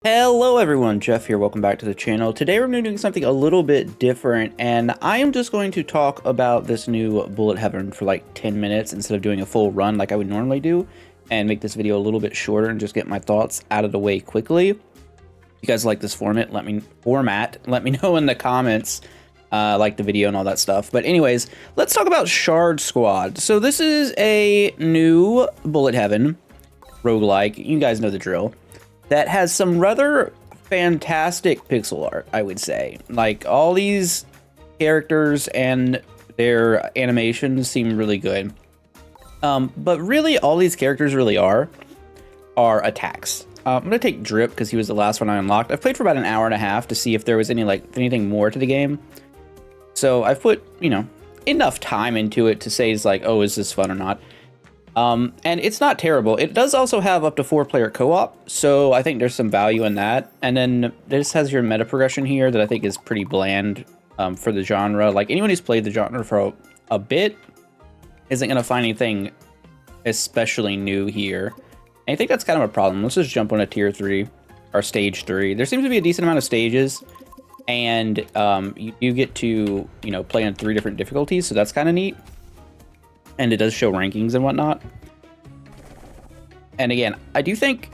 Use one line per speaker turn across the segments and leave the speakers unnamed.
Hello everyone, Jeff here, welcome back to the channel. Today we're going to be doing something a little bit different, and I am just going to talk about this new Bullet Heaven for like 10 minutes instead of doing a full run like I would normally do, and make this video a little bit shorter and just get my thoughts out of the way quickly. If you guys like this format, let me know in the comments, like the video and all that stuff. But anyways, let's talk about Shard Squad. So this is a new Bullet Heaven roguelike, you guys know the drill, that has some rather fantastic pixel art, I would say. Like, all these characters and their animations seem really good. But really, all these characters really are attacks. I'm gonna take Drip because he was the last one I unlocked. I've played for about an hour and a half to see if there was anything more to the game. So I've put, enough time into it to say, it's like, oh, is this fun or not? And it's not terrible. It does also have up to 4-player co-op, so I think there's some value in that. And then this has your meta progression here that I think is pretty bland for the genre. Like, anyone who's played the genre for a bit isn't going to find anything especially new here. And I think that's kind of a problem. Let's just jump on a tier 3 or stage 3. There seems to be a decent amount of stages, and you get to, play on 3 different difficulties, so that's kind of neat. And it does show rankings and whatnot. And again, I do think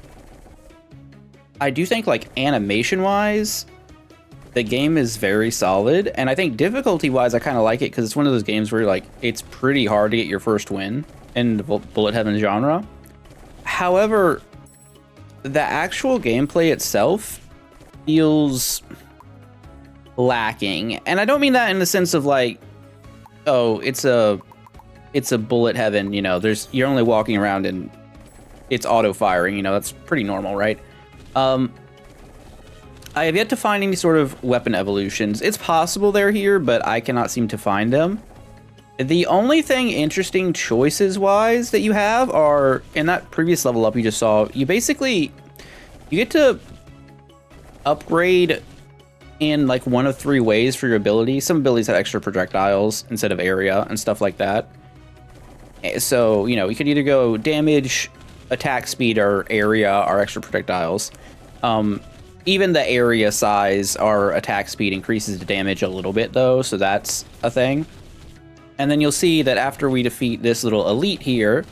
like animation wise, the game is very solid. And I think difficulty wise, I kind of like it because it's one of those games where like it's pretty hard to get your first win in the Bullet Heaven genre. However, the actual gameplay itself feels lacking. And I don't mean that in the sense of like, oh, it's a Bullet Heaven, you're only walking around and it's auto firing, that's pretty normal, right? I have yet to find any sort of weapon evolutions. It's possible they're here, but I cannot seem to find them. The only thing interesting choices wise that you have are in that previous level up you just saw. You get to upgrade in like one of 3 ways for your ability. Some abilities have extra projectiles instead of area and stuff like that. So, you could either go damage, attack speed, or area are extra projectiles. Even the area size or attack speed increases the damage a little bit, though, so that's a thing. And then you'll see that after we defeat this little elite here,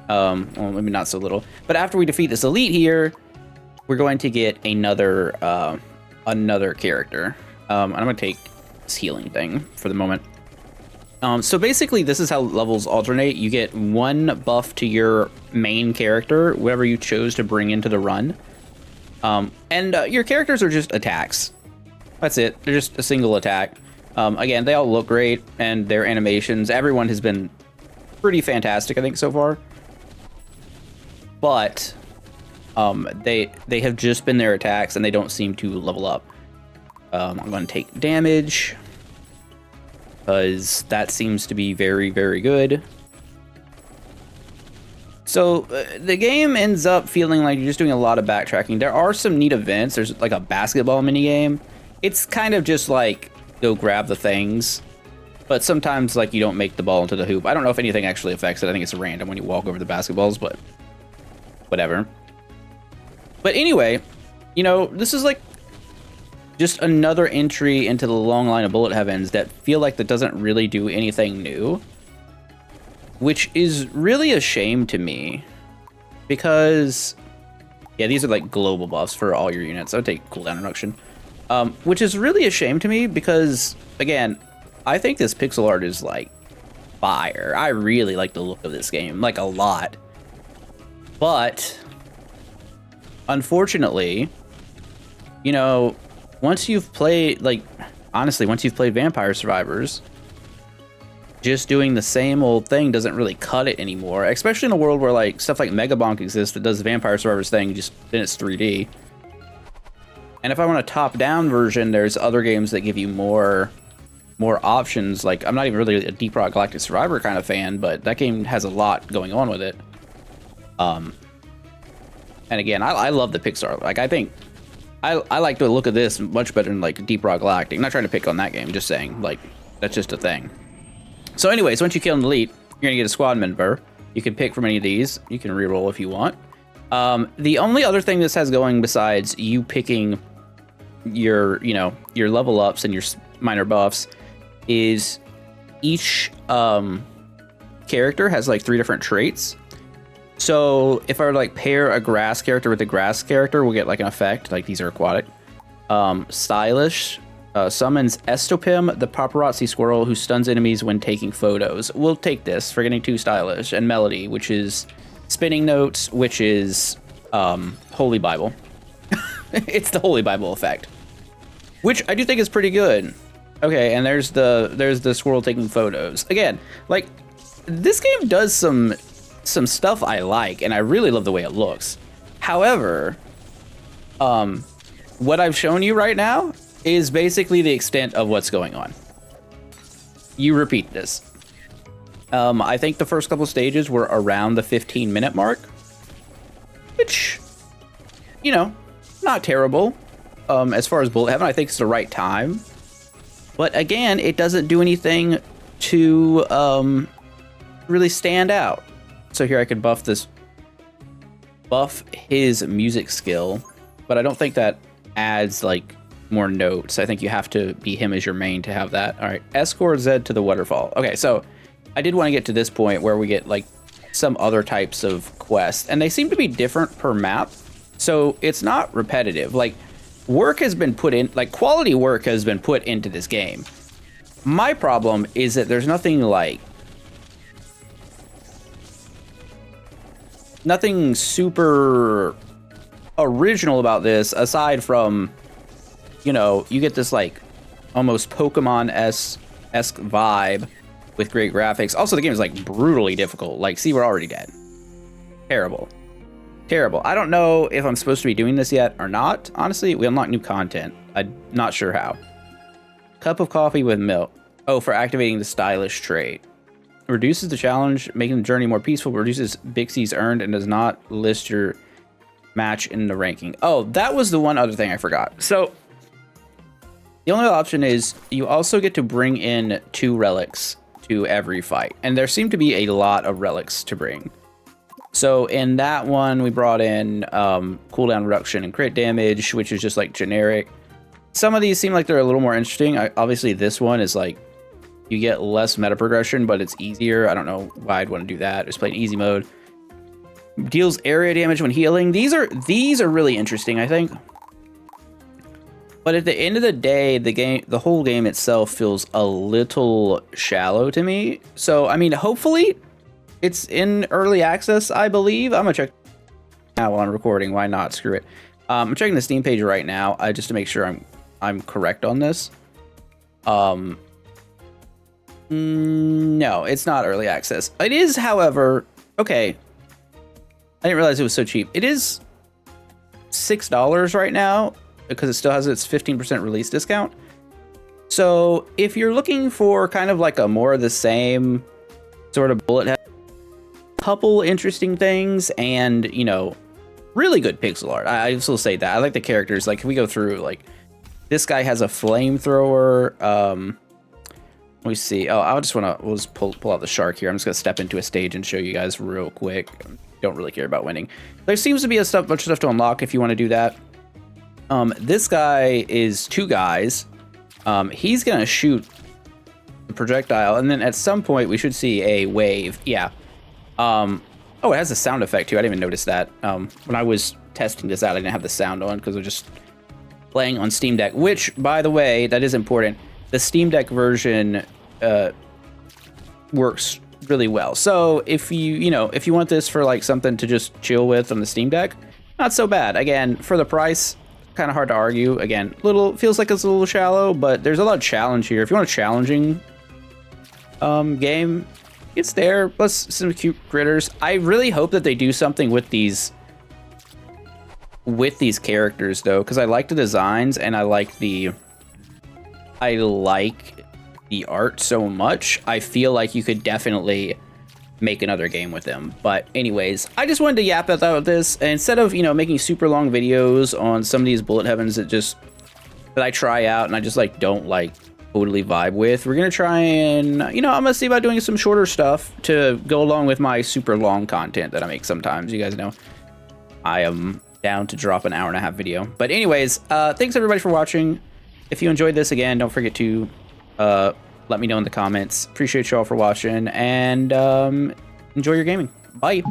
well, maybe not so little, but after we defeat this elite here, we're going to get another character. I'm going to take this healing thing for the moment. So basically, this is how levels alternate. You get 1 buff to your main character, whatever you chose to bring into the run. And your characters are just attacks. That's it. They're just a single attack. Again, they all look great, and their animations, everyone has been pretty fantastic, I think, so far. But they have just been their attacks, and they don't seem to level up. I'm going to take damage, because that seems to be very, very good. So the game ends up feeling like you're just doing a lot of backtracking. There are some neat events. There's like a basketball minigame. It's kind of just like go grab the things, but sometimes like you don't make the ball into the hoop. I don't know if anything actually affects it. I think it's random when you walk over the basketballs, but whatever. But anyway, this is like just another entry into the long line of Bullet Heavens that feel like that doesn't really do anything new, which is really a shame to me, because yeah, these are like global buffs for all your units. I would take cooldown reduction, which is really a shame to me because, again, I think this pixel art is like fire. I really like the look of this game, like a lot, but unfortunately, once you've played, once you've played Vampire Survivors, just doing the same old thing doesn't really cut it anymore, especially in a world where like stuff like Megabonk exists that does the Vampire Survivors thing, just then it's 3D. And if I want a top-down version, there's other games that give you more options. Like, I'm not even really a Deep Rock Galactic Survivor kind of fan, but that game has a lot going on with it. And again, I love the Pixar. Like, I think I like the look of this much better than like Deep Rock Galactic. I'm not trying to pick on that game, just saying, like, that's just a thing. So anyways, once you kill an elite, you're gonna get a squad member. You can pick from any of these. You can reroll if you want. The only other thing this has going besides you picking your, your level ups and your minor buffs is each character has like 3 different traits. So if I were to like pair a grass character with a grass character, we'll get like an effect. Like these are aquatic. Stylish summons Estopim, the paparazzi squirrel who stuns enemies when taking photos. We'll take this for getting too stylish. And Melody, which is spinning notes, which is Holy Bible. It's the Holy Bible effect, which I do think is pretty good. Okay, and there's the squirrel taking photos. Again, like this game does some stuff I like, and I really love the way it looks. However, what I've shown you right now is basically the extent of what's going on. You repeat this. I think the first couple stages were around the 15-minute mark, which, not terrible. As far as Bullet Heaven, I think it's the right time. But again, it doesn't do anything to really stand out. So here I could buff his music skill, but I don't think that adds like more notes. I think you have to be him as your main to have that. All right, escort Zed to the waterfall. Okay, so I did want to get to this point where we get like some other types of quests, and they seem to be different per map. So it's not repetitive. Like work has been put in, like quality work has been put into this game. My problem is that there's nothing super original about this aside from, you get this like almost Pokemon-esque vibe with great graphics. Also, the game is like brutally difficult. Like, see, we're already dead. Terrible. I don't know if I'm supposed to be doing this yet or not. Honestly, we unlock new content. I'm not sure how. Cup of coffee with milk. Oh, for activating the stylish trait. Reduces the challenge, making the journey more peaceful, reduces Bixie's earned, and does not list your match in the ranking. Oh, that was the one other thing I forgot. So the only option is you also get to bring in 2 relics to every fight. And there seem to be a lot of relics to bring. So in that one, we brought in cooldown reduction and crit damage, which is just like generic. Some of these seem like they're a little more interesting. Obviously, this one is like you get less meta progression, but it's easier. I don't know why I'd want to do that. Just play in easy mode. Deals area damage when healing. These are really interesting, I think. But at the end of the day, the whole game itself feels a little shallow to me. So I mean, hopefully it's in early access, I believe. I'm gonna check now while I'm recording. Why not? Screw it. I'm checking the Steam page right now, just to make sure I'm correct on this. No, it's not early access. It is, however, okay. I didn't realize it was so cheap. It is $6 right now because it still has its 15% release discount. So if you're looking for kind of like a more of the same sort of bullet head, couple interesting things, and really good pixel art. I still say that. I like the characters. Like if we go through, like this guy has a flamethrower. Let me see. Oh, we'll just pull out the shark here. I'm just gonna step into a stage and show you guys real quick. Don't really care about winning. There seems to be a bunch of stuff to unlock if you want to do that. This guy is 2 guys. He's gonna shoot the projectile, and then at some point we should see a wave. Yeah. Oh, it has a sound effect too. I didn't even notice that. When I was testing this out, I didn't have the sound on because I was just playing on Steam Deck, which, by the way, that is important. The Steam Deck version works really well. So if you want this for like something to just chill with on the Steam Deck, not so bad. Again, for the price, kind of hard to argue. Again, feels like it's a little shallow, but there's a lot of challenge here. If you want a challenging game, it's there. Plus some cute critters. I really hope that they do something with these characters though, because I like the designs and I like the art so much. I feel like you could definitely make another game with them. But anyways, I just wanted to yap about this. And instead of, making super long videos on some of these bullet heavens that I try out and I just like don't like totally vibe with, we're gonna try and, I'm gonna see about doing some shorter stuff to go along with my super long content that I make sometimes, you guys know. I am down to drop an hour-and-a-half video. But anyways, thanks everybody for watching. If you enjoyed this, again, don't forget to let me know in the comments. Appreciate you all for watching, and enjoy your gaming. Bye.